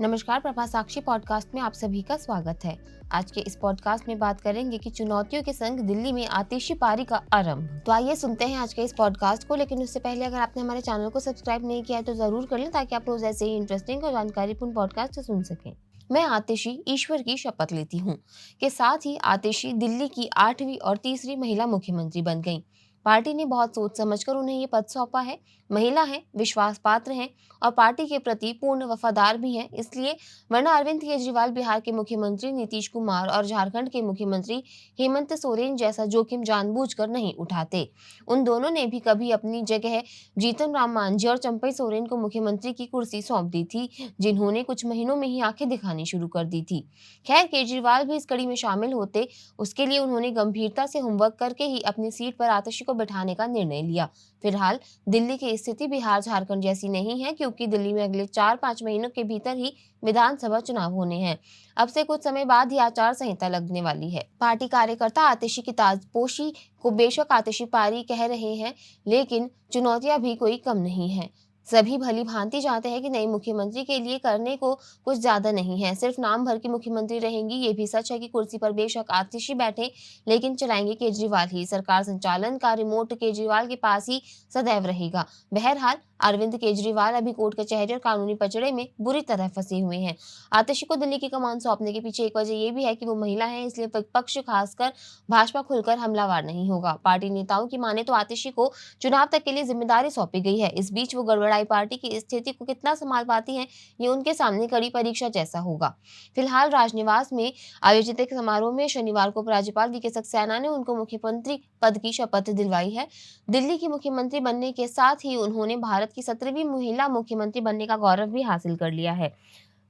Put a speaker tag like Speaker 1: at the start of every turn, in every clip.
Speaker 1: नमस्कार, प्रभा साक्षी पॉडकास्ट में आप सभी का स्वागत है। आज के इस पॉडकास्ट में बात करेंगे कि चुनौतियों के संग दिल्ली में आतिशीबाजी का आरंभ। तो आइए सुनते हैं आज के इस पॉडकास्ट को। लेकिन उससे पहले अगर आपने हमारे चैनल को सब्सक्राइब नहीं किया है तो जरूर कर लें, ताकि आप रोज ऐसे ही इंटरेस्टिंग और जानकारीपूर्ण पॉडकास्ट सुन सकें। मैं आतिशी ईश्वर की शपथ लेती हूँ के साथ ही आतिशी दिल्ली की 8वीं और तीसरी महिला मुख्यमंत्री बन गई। पार्टी ने बहुत सोच समझकर उन्हें ये पद सौंपा है। महिला हैं, विश्वास पात्र हैं और पार्टी के प्रति पूर्ण वफादार भी हैं। इसलिए वरना अरविंद केजरीवाल बिहार के मुख्यमंत्री, नीतीश कुमार और झारखंड के मुख्यमंत्री हेमंत सोरेन जैसा जोखिम जानबूझकर नहीं उठाते। उन दोनों ने भी कभी अपनी जगह जीतन राम मांझी और चंपई सोरेन को मुख्यमंत्री की कुर्सी सौंप दी थी, जिन्होंने कुछ महीनों में ही आंखें दिखानी शुरू कर दी थी। खैर, केजरीवाल भी इस कड़ी में शामिल होते, उसके लिए उन्होंने गंभीरता से होमवर्क करके ही अपनी सीट पर आतिशी को बिठाने का निर्णय लिया। फिलहाल दिल्ली की स्थिति बिहार झारखंड जैसी नहीं है, क्योंकि दिल्ली में अगले 4-5 महीनों के भीतर ही विधानसभा चुनाव होने हैं। अब से कुछ समय बाद ही आचार संहिता लगने वाली है। पार्टी कार्यकर्ता आतिशी की ताजपोशी को बेशक आतिशीपारी कह रहे हैं, लेकिन चुनौतियां भी कोई कम नहीं है। सभी भली भांति जानते हैं कि नई मुख्यमंत्री के लिए करने को कुछ ज्यादा नहीं है, सिर्फ नाम भर की मुख्यमंत्री रहेंगी। ये भी सच है कि कुर्सी पर बेशक आतिशी बैठे, लेकिन चलाएंगे केजरीवाल ही। सरकार संचालन का रिमोट केजरीवाल के पास ही सदैव रहेगा। बहरहाल, अरविंद केजरीवाल अभी कोर्ट कचहरी और कानूनी पचड़े में बुरी तरह फंसे हुए हैं। आतिशी को दिल्ली की कमान सौंपने के पीछे एक वजह ये भी है कि वो महिला है, इसलिए विपक्ष खासकर भाजपा खुलकर हमलावर नहीं होगा। पार्टी नेताओं की माने तो आतिशी को चुनाव तक के लिए जिम्मेदारी सौंपी गई है। इस बीच वो गड़बड़ाई पार्टी की स्थिति को कितना संभाल पाती हैं, ये उनके सामने कड़ी परीक्षा जैसा होगा। फिलहाल राजनिवास में आयोजित एक समारोह में शनिवार को राज्यपाल वी के सक्सेना ने उनको मुख्यमंत्री पद की शपथ दिलवाई है। दिल्ली की मुख्यमंत्री बनने के साथ ही उन्होंने भारत की 17वीं महिला मुख्यमंत्री बनने का गौरव भी हासिल कर लिया है।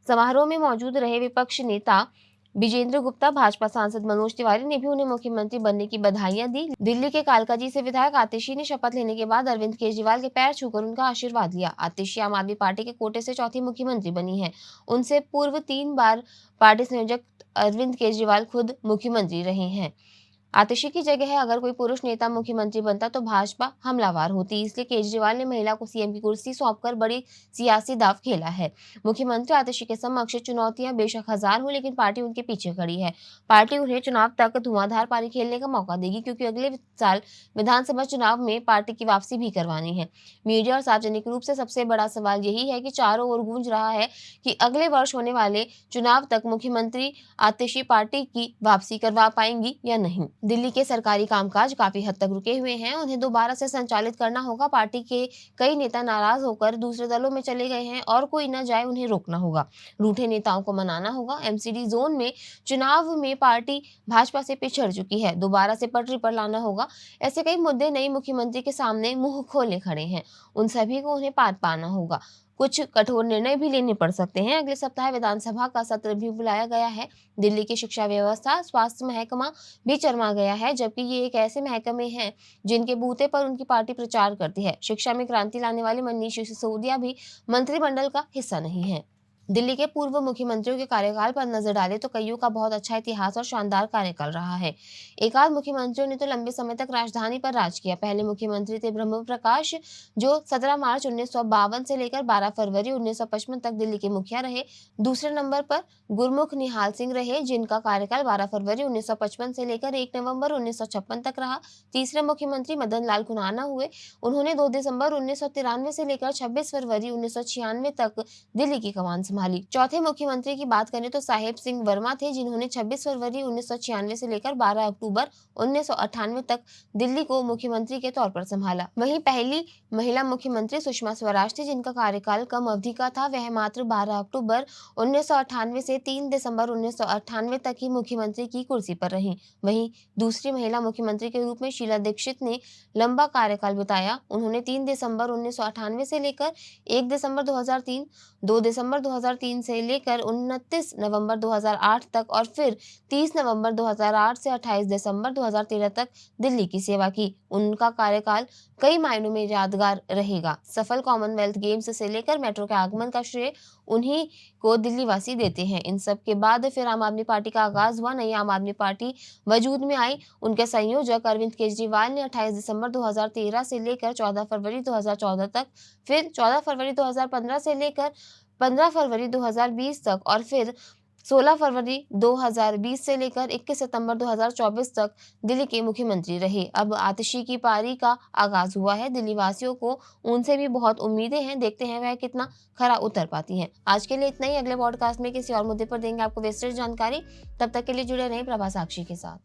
Speaker 1: समारोह में मौजूद रहे विपक्ष नेता विजेंद्र गुप्ता, भाजपा सांसद मनोज तिवारी ने भी उन्हें मुख्यमंत्री बनने की बधाइयां दी। दिल्ली के कालकाजी से विधायक आतिशी ने शपथ लेने के बाद अरविंद केजरीवाल के पैर छूकर उनका आशीर्वाद लिया। आतिशी आम आदमी पार्टी के कोटे से चौथी मुख्यमंत्री बनी है। उनसे पूर्व 3 बार पार्टी संयोजक अरविंद केजरीवाल खुद मुख्यमंत्री रहे हैं। आतिशी की जगह अगर कोई पुरुष नेता मुख्यमंत्री बनता तो भाजपा हमलावर होती, इसलिए केजरीवाल ने महिला को सीएम की कुर्सी सौंपकर बड़ी सियासी दांव खेला है। मुख्यमंत्री आतिशी के समक्ष चुनौतियां बेशक हजार हो, लेकिन पार्टी उनके पीछे खड़ी है। पार्टी उन्हें चुनाव तक धुआंधार पारी खेलने का मौका देगी, क्योंकि अगले साल विधानसभा चुनाव में पार्टी की वापसी भी करवानी है। मीडिया और सार्वजनिक रूप से सबसे बड़ा सवाल यही है कि चारों ओर गूंज रहा है कि अगले वर्ष होने वाले चुनाव तक मुख्यमंत्री आतिशी पार्टी की वापसी करवा पाएंगी या नहीं। दिल्ली के सरकारी कामकाज काफी हद तक रुके हुए हैं, उन्हें दोबारा से संचालित करना होगा। पार्टी के कई नेता नाराज होकर दूसरे दलों में चले गए हैं और कोई न जाए उन्हें रोकना होगा। रूठे नेताओं को मनाना होगा। एमसीडी जोन में चुनाव में पार्टी भाजपा से पिछड़ चुकी है, दोबारा से पटरी पर लाना होगा। ऐसे कई मुद्दे नई मुख्यमंत्री के सामने मुंह खोले खड़े हैं, उन सभी को उन्हें पार पाना होगा। कुछ कठोर निर्णय भी लेने पड़ सकते हैं। अगले सप्ताह विधानसभा का सत्र भी बुलाया गया है। दिल्ली की शिक्षा व्यवस्था, स्वास्थ्य महकमा भी चरमा गया है, जबकि ये एक ऐसे महकमे हैं जिनके बूते पर उनकी पार्टी प्रचार करती है। शिक्षा में क्रांति लाने वाले मनीष सिसोदिया भी मंत्रिमंडल का हिस्सा नहीं है। दिल्ली के पूर्व मुख्यमंत्रियों के कार्यकाल पर नजर डाले तो कईयों का बहुत अच्छा इतिहास और शानदार कार्यकाल रहा है। एकाध मुख्यमंत्रियों ने तो लंबे समय तक राजधानी पर राज किया। पहले मुख्यमंत्री थे ब्रह्म प्रकाश, जो 17 मार्च 1952 से लेकर 12 फरवरी 1955 तक दिल्ली के मुखिया रहे। दूसरे नंबर पर गुरमुख निहाल सिंह रहे, जिनका कार्यकाल 12 फरवरी 1955 से लेकर 1 नवंबर 1956 तक रहा। तीसरे मुख्यमंत्री मदन लाल खुराना हुए। उन्होंने 2 दिसंबर 1993 से लेकर 26 फरवरी 1996 तक दिल्ली की कमान संभाली। चौथे मुख्यमंत्री की बात करें तो साहेब सिंह वर्मा थे, जिन्होंने 26 फरवरी 1996 से लेकर 12 अक्टूबर 1998 तक दिल्ली को मुख्यमंत्री के तौर पर संभाला। वहीं पहली महिला मुख्यमंत्री सुषमा स्वराज थी, जिनका कार्यकाल कम अवधि का था। वह मात्र 12 अक्टूबर 1998 से 3 दिसंबर 1998 तक ही मुख्यमंत्री की कुर्सी पर रहीं। वहीं दूसरी महिला मुख्यमंत्री के रूप में शीला दीक्षित ने लंबा कार्यकाल बिताया। उन्होंने 3 दिसंबर 1998 से लेकर 1 दिसंबर 2003, 2 दिसंबर 2003 से लेकर 29 नवंबर 2008 तक और फिर 30 नवंबर 2008 से 28 दिसंबर 2013 तक दिल्ली की सेवा की। उनका कार्यकाल कई मायनों में यादगार रहेगा। सफल कॉमनवेल्थ गेम्स से लेकर मेट्रो के आगमन का श्रेय उन्हीं को दिल्ली वासी देते हैं। इन सब के बाद फिर आम आदमी पार्टी का आगाज हुआ। नई आम आदमी पार्टी वजूद में आई। उनके संयोजक अरविंद केजरीवाल ने 28 दिसंबर 2013 से लेकर 14 फरवरी 2014 तक, फिर 14 फरवरी 2015 से लेकर 15 फरवरी 2020 तक और फिर 16 फरवरी 2020 से लेकर 21 सितंबर 2024 तक दिल्ली के मुख्यमंत्री रहे। अब आतिशी की पारी का आगाज हुआ है। दिल्ली वासियों को उनसे भी बहुत उम्मीदें हैं। देखते हैं वह कितना खरा उतर पाती हैं। आज के लिए इतना ही। अगले पॉडकास्ट में किसी और मुद्दे पर देंगे आपको विस्तृत जानकारी। तब तक के लिए जुड़े रहें प्रभा साक्षी के साथ।